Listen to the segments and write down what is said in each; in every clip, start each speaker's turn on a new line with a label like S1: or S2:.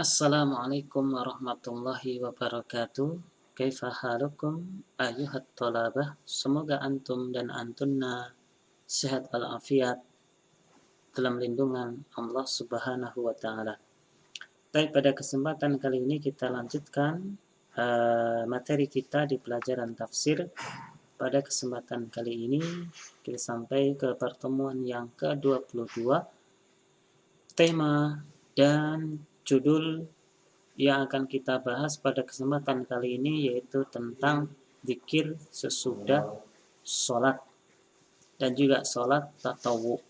S1: Assalamualaikum warahmatullahi wabarakatuh. Kaifa halukum ayuhat thalabah. Semoga antum dan antunna sehat walafiat dalam lindungan Allah Subhanahu wa taala. Baik, pada kesempatan kali ini kita lanjutkan materi kita di pelajaran tafsir. Pada kesempatan kali ini kita sampai ke pertemuan yang ke-22. Tema dan judul yang akan kita bahas pada kesempatan kali ini yaitu tentang zikir sesudah sholat dan juga sholat tatawwu.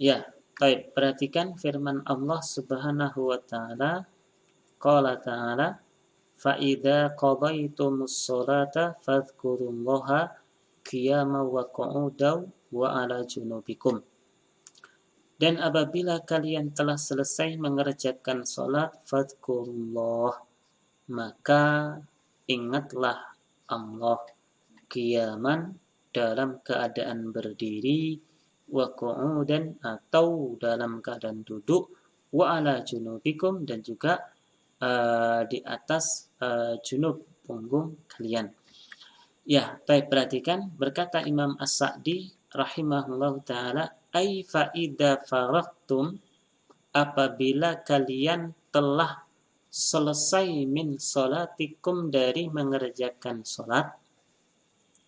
S1: Ya, baik, perhatikan firman Allah Subhanahu wa taala. Qala ta'ala, fa idza qadaytumus sholata fadhkurullaha qiyaman wa qu'udan wa 'ala junubikum. Dan apabila kalian telah selesai mengerjakan sholat, fadhkurullah, maka ingatlah Allah qiyaman, dalam keadaan berdiri, wa qu'udan, atau dalam keadaan duduk, wa ala junubikum, dan juga di atas junub, punggung kalian. Ya, baik, perhatikan, berkata Imam As-Sa'di rahimahullah ta'ala, ay fa'idha farahtum, apabila kalian telah selesai min sholatikum, dari mengerjakan sholat.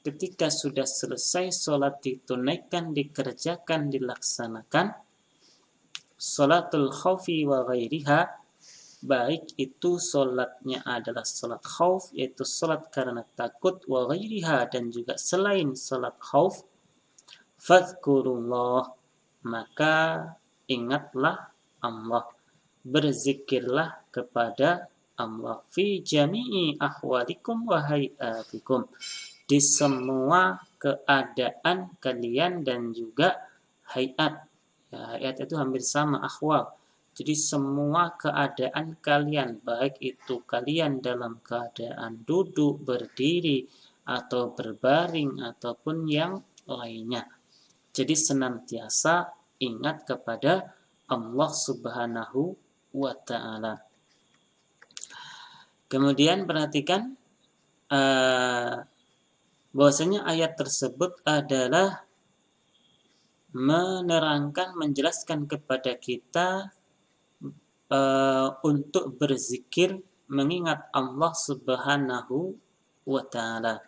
S1: Ketika sudah selesai sholat ditunaikan, dikerjakan, dilaksanakan, sholatul khawfi wa ghairiha, baik itu sholatnya adalah sholat khauf, yaitu sholat karena takut, wa ghairiha, dan juga selain sholat khauf, fadhkurullah, maka ingatlah Allah, berzikirlah kepada Allah, fi jami'i ahwalikum wa hayatikum, di semua keadaan kalian dan juga hayat. Ya, hayat itu hampir sama, ahwal. Jadi semua keadaan kalian, baik itu kalian dalam keadaan duduk, berdiri, atau berbaring, ataupun yang lainnya. Jadi senantiasa ingat kepada Allah Subhanahu wa ta'ala. Kemudian perhatikan bahwasanya ayat tersebut adalah menerangkan, menjelaskan kepada kita untuk berzikir, mengingat Allah Subhanahu wa ta'ala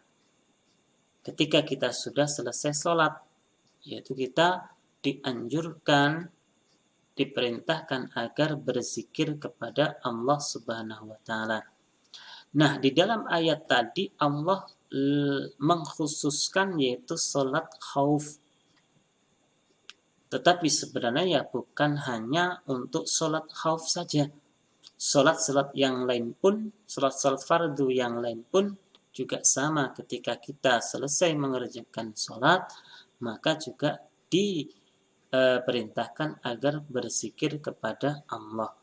S1: ketika kita sudah selesai sholat, yaitu kita dianjurkan, diperintahkan agar berzikir kepada Allah Subhanahu wa ta'ala. Nah, di dalam ayat tadi Allah mengkhususkan yaitu sholat khauf. Tetapi sebenarnya ya bukan hanya untuk sholat khauf saja. Sholat-sholat yang lain pun, sholat-sholat fardu yang lain pun juga sama. Ketika kita selesai mengerjakan sholat, maka juga diperintahkan agar berzikir kepada Allah.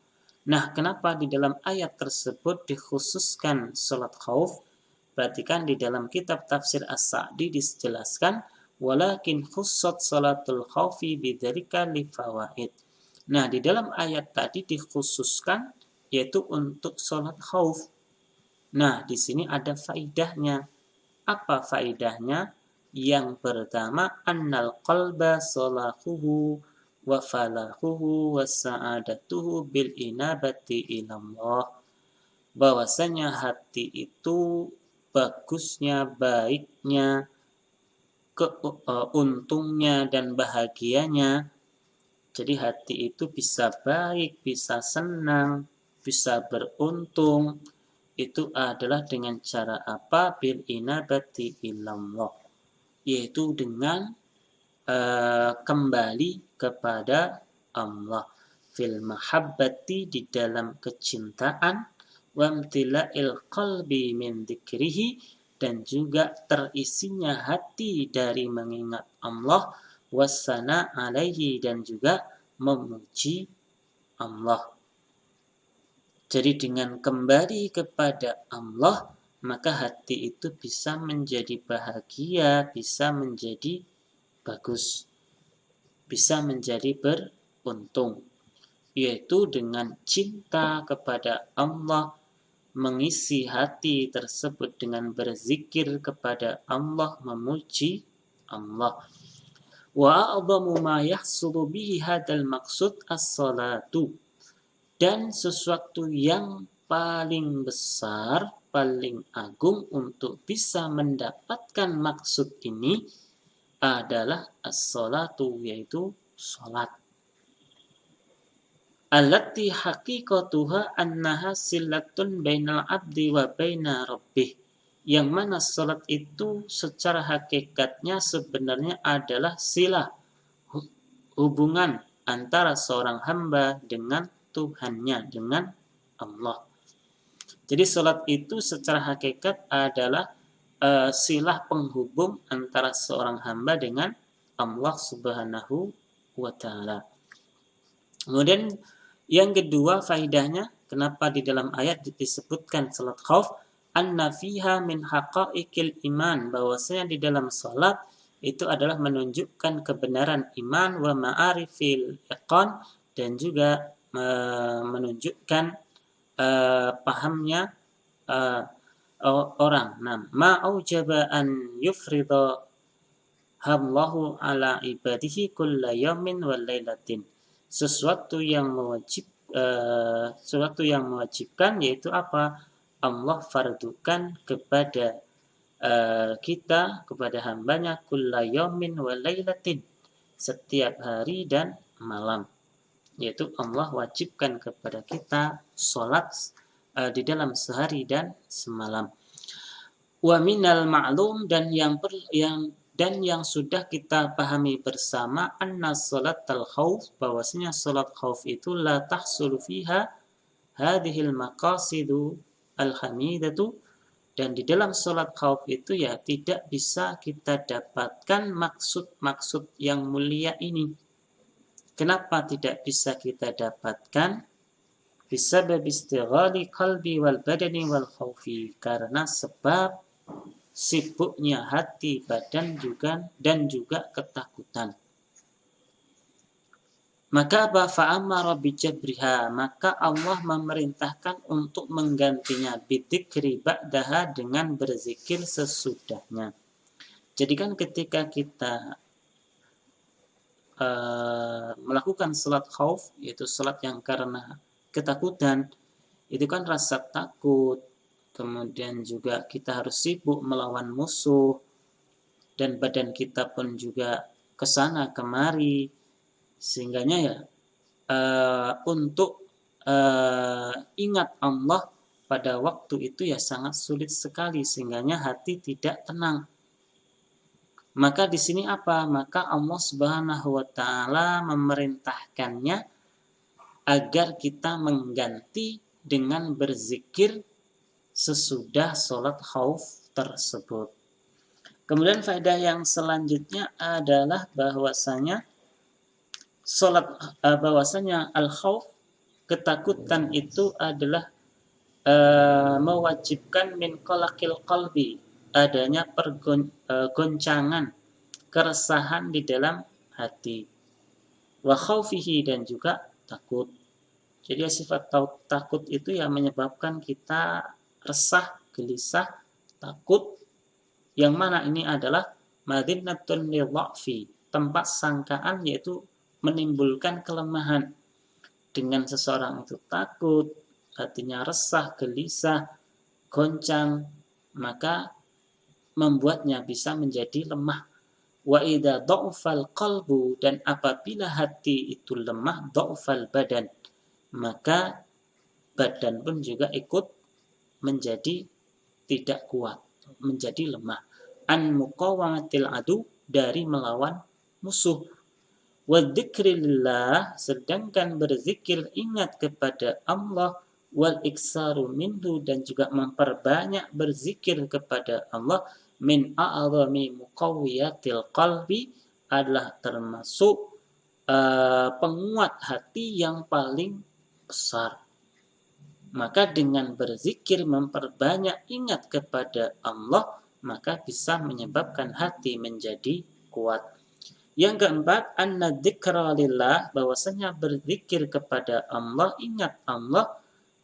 S1: Nah, kenapa di dalam ayat tersebut dikhususkan sholat khauf? Perhatikan di dalam kitab tafsir As-Sa'di dijelaskan, walakin khussat sholatul khaufi bidzalika li fawaid. Nah, di dalam ayat tadi dikhususkan yaitu untuk sholat khauf. Nah, di sini ada faidahnya. Apa faidahnya? Yang pertama, annal qalba salahuhu wa falahuhu wa sa'adatuhu bil inabati ilallah. Bahwasanya hati itu bagusnya, baiknya, untungnya dan bahagianya. Jadi hati itu bisa baik, bisa senang, bisa beruntung. Itu adalah dengan cara apa? Bil inabati ilallah, yaitu dengan kembali kepada Allah, fil mahabbati, di dalam kecintaan, wamtila'il qalbi min dzikrihi, dan juga terisinya hati dari mengingat Allah, wassana alaihi, dan juga memuji Allah. Jadi dengan kembali kepada Allah, maka hati itu bisa menjadi bahagia, bisa menjadi bagus, bisa menjadi beruntung. yaitu dengan cinta kepada Allah, mengisi hati tersebut dengan berzikir kepada Allah, memuji Allah. Wa a'dhamu ma yahsulu bihi hadzal maqsud as-salatu. Dan sesuatu yang paling besar, paling agung untuk bisa mendapatkan maksud ini adalah as-salatu, yaitu salat. Allati haqiqatuha annaha silatun bainal abdi wa baina rabbih. Yang mana salat itu secara hakikatnya sebenarnya adalah silah, hubungan antara seorang hamba dengan Tuhannya, dengan Allah. Jadi salat itu secara hakikat adalah silah penghubung antara seorang hamba dengan Allah Subhanahu wa taala. Kemudian yang kedua faidahnya, kenapa di dalam ayat disebutkan salat khauf, anna fiha min haqaiqil iman, bahwasanya di dalam salat itu adalah menunjukkan kebenaran iman, wa ma'arifil iqan, dan juga menunjukkan pahamnya orang. Nah, ma'aujaba an yufrida hamlahu ala ibadihi kulla yawmin wal lailatin. Sesuatu yang mewajibkan, yaitu apa? Allah fardukan kepada kita, kepada hambanya, kulla yawmin wa lailatin, setiap hari dan malam, yaitu Allah wajibkan kepada kita sholat di dalam sehari dan semalam. Wa minal ma'lum, dan yang sudah kita pahami bersama, anna salatal khauf, bahwasanya salat khauf itu la tahsulu fiha hadhil maqasidu al-hamidatu, dan di dalam salat khauf itu ya tidak bisa kita dapatkan maksud-maksud yang mulia ini. Kenapa tidak bisa kita dapatkan? Bisabab istighali qalbi wal badani wal khaufi, karena sebab sibuknya hati, badan juga dan juga ketakutan. Maka apa? Fa'amara bijabriha, maka Allah memerintahkan untuk menggantinya bidzikri ba'daha, dengan berzikir sesudahnya. Jadi kan ketika kita melakukan salat khauf, yaitu salat yang karena ketakutan, itu kan rasa takut, kemudian juga kita harus sibuk melawan musuh, dan badan kita pun juga kesana kemari, sehingganya ya untuk ingat Allah pada waktu itu ya sangat sulit sekali, sehingganya hati tidak tenang. Maka di sini apa? Maka Allah Subhanahu wa taala memerintahkannya agar kita mengganti dengan berzikir sesudah sholat khauf tersebut. Kemudian faedah yang selanjutnya adalah bahwasanya al-khauf, ketakutan itu adalah mewajibkan min qalaqil qalbi, adanya goncangan, keresahan di dalam hati, wa khaufihi, dan juga takut. Jadi sifat takut itu yang menyebabkan kita resah, gelisah, takut, yang mana ini adalah madinatun lidha'fi, tempat sangkaan, yaitu menimbulkan kelemahan. Dengan seseorang itu takut, hatinya resah, gelisah, goncang, maka membuatnya bisa menjadi lemah. Wa idza dha'fal qalbu, dan apabila hati itu lemah, dha'fal badan, maka badan pun juga ikut menjadi tidak kuat, menjadi lemah. An muqawamatil adu, dari melawan musuh. Wa dzikrillah, sedangkan berzikir ingat kepada Allah, wal iksaru minhu, dan juga memperbanyak berzikir kepada Allah, min a'zami muqawwiyatil qalbi, adalah termasuk penguat hati yang paling besar. Maka dengan berzikir, memperbanyak ingat kepada Allah, maka bisa menyebabkan hati menjadi kuat. Yang keempat, anna dzikra lillah, bahwasanya berzikir kepada Allah, ingat Allah,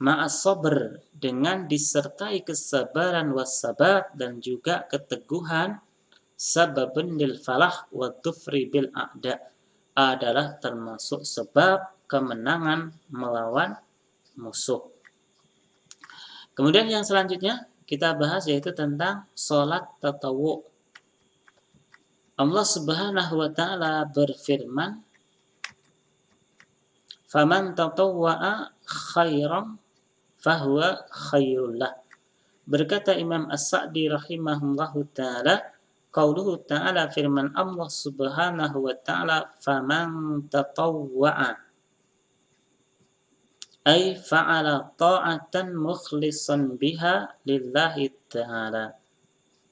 S1: ma'as sabr, dengan disertai kesabaran wassabat, dan juga keteguhan, sababun lil falah wa dhufri bil a'da, adalah termasuk sebab kemenangan melawan musuh. Kemudian yang selanjutnya kita bahas yaitu tentang sholat tatawwu. Allah Subhanahu wa taala berfirman, "Faman tatawwa'a khairan fahuwa khairul lah." Berkata Imam As-Sa'di rahimahullahu taala, qauluhu ta'ala, firman Allah Subhanahu wa taala, "Faman tatawwa'a", ay fa'ala ta'atan mukhlishan biha lillahi ta'ala.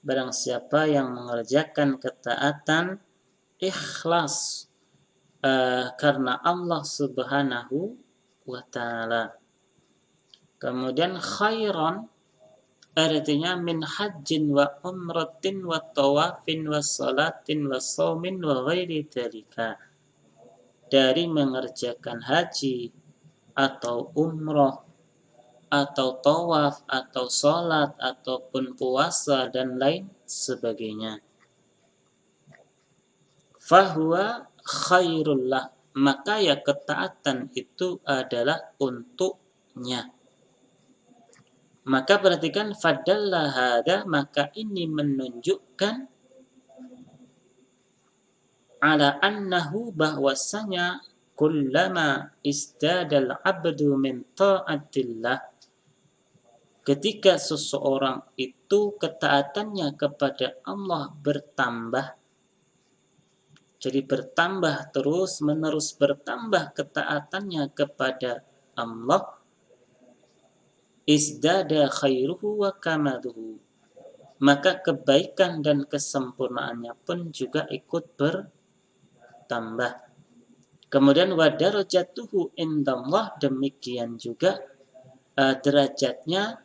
S1: Barang siapa yang mengerjakan ketaatan ikhlas karena Allah Subhanahu wa taala. Kemudian khairan artinya min hajjin wa umratin wa tawafin wa salatin wa shaumin wa ghairi dzalika. Dari mengerjakan haji atau umrah atau tawaf, atau sholat, ataupun puasa, dan lain sebagainya. Fahuwa khairullah, maka ya ketaatan itu adalah untuknya. Maka perhatikan, fadalla hada, maka ini menunjukkan ala annahu, bahwasanya kullama istadal abdu min ta'atillah, ketika seseorang itu ketaatannya kepada Allah bertambah, jadi bertambah terus menerus, bertambah ketaatannya kepada Allah, izdada khairuhu wa kamaluhu, maka kebaikan dan kesempurnaannya pun juga ikut bertambah. Kemudian wa darajatuhu indallah, demikian juga derajatnya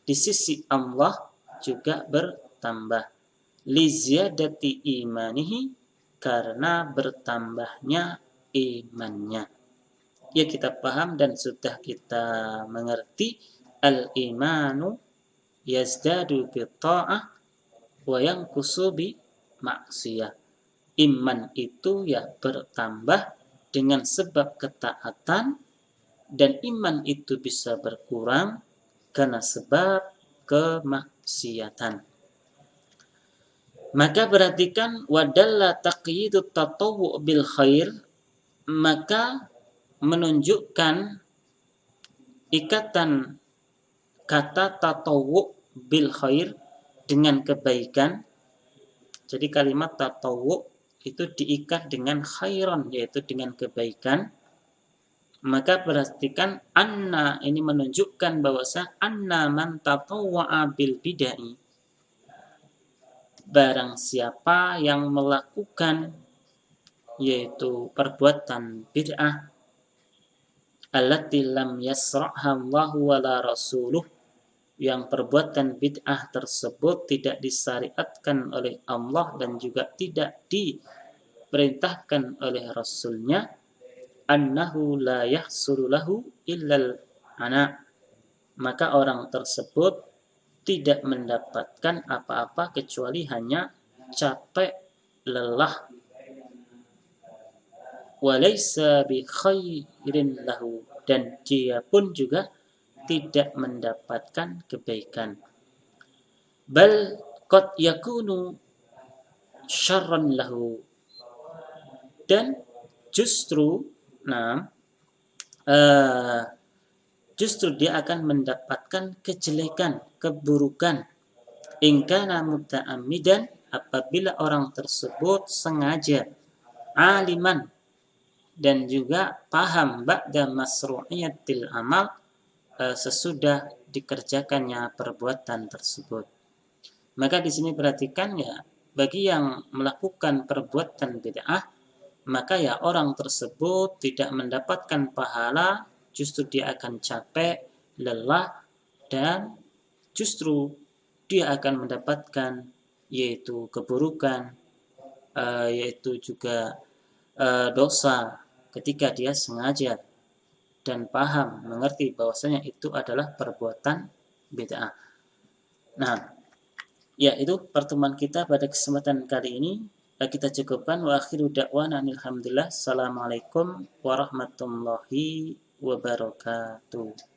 S1: di sisi Allah juga bertambah. Li ziyadati imanihi, karena bertambahnya imannya. Ya, kita paham dan sudah kita mengerti, al-imanu yazdadu bi ta'ah wa yanqusu bi maksiyah. Iman itu ya bertambah dengan sebab ketaatan, dan iman itu bisa berkurang karena sebab kemaksiatan. Maka perhatikan, wadalla taqyidut tatawwu bil khair, maka menunjukkan ikatan kata tatawwu bil khair dengan kebaikan. Jadi kalimat tatawwu itu diikat dengan khairan, yaitu dengan kebaikan. Maka perhatikan, anna ini menunjukkan bahwasanya anna man tatawwa'a bil bid'ah, barang siapa yang melakukan yaitu perbuatan bid'ah, allati lam yasra'ha Allahu wala rasuluh, yang perbuatan bid'ah tersebut tidak disyariatkan oleh Allah dan juga tidak diperintahkan oleh Rasulnya, annahu la yahsulu lahu illal ana, maka orang tersebut tidak mendapatkan apa-apa kecuali hanya capek, lelah. Walaysa bi khairin lahu, dan dia pun juga tidak mendapatkan kebaikan. Bal qad yakunu syarran lahu, dan justru justru dia akan mendapatkan kejelekan, keburukan. In kana muta'ammidan, apabila orang tersebut sengaja, aliman, dan juga paham, ba'da masru'iyatil amal, sesudah dikerjakannya perbuatan tersebut. Maka di sini perhatikan ya, bagi yang melakukan perbuatan bid'ah, maka ya orang tersebut tidak mendapatkan pahala, justru dia akan capek, lelah, dan justru dia akan mendapatkan yaitu keburukan, yaitu juga dosa ketika dia sengaja dan paham mengerti bahwasanya itu adalah perbuatan bid'ah. Nah, ya itu pertemuan kita pada kesempatan kali ini. Kita cukupkan. Wa akhiru da'wana alhamdulillah. Assalamualaikum warahmatullahi wabarakatuh.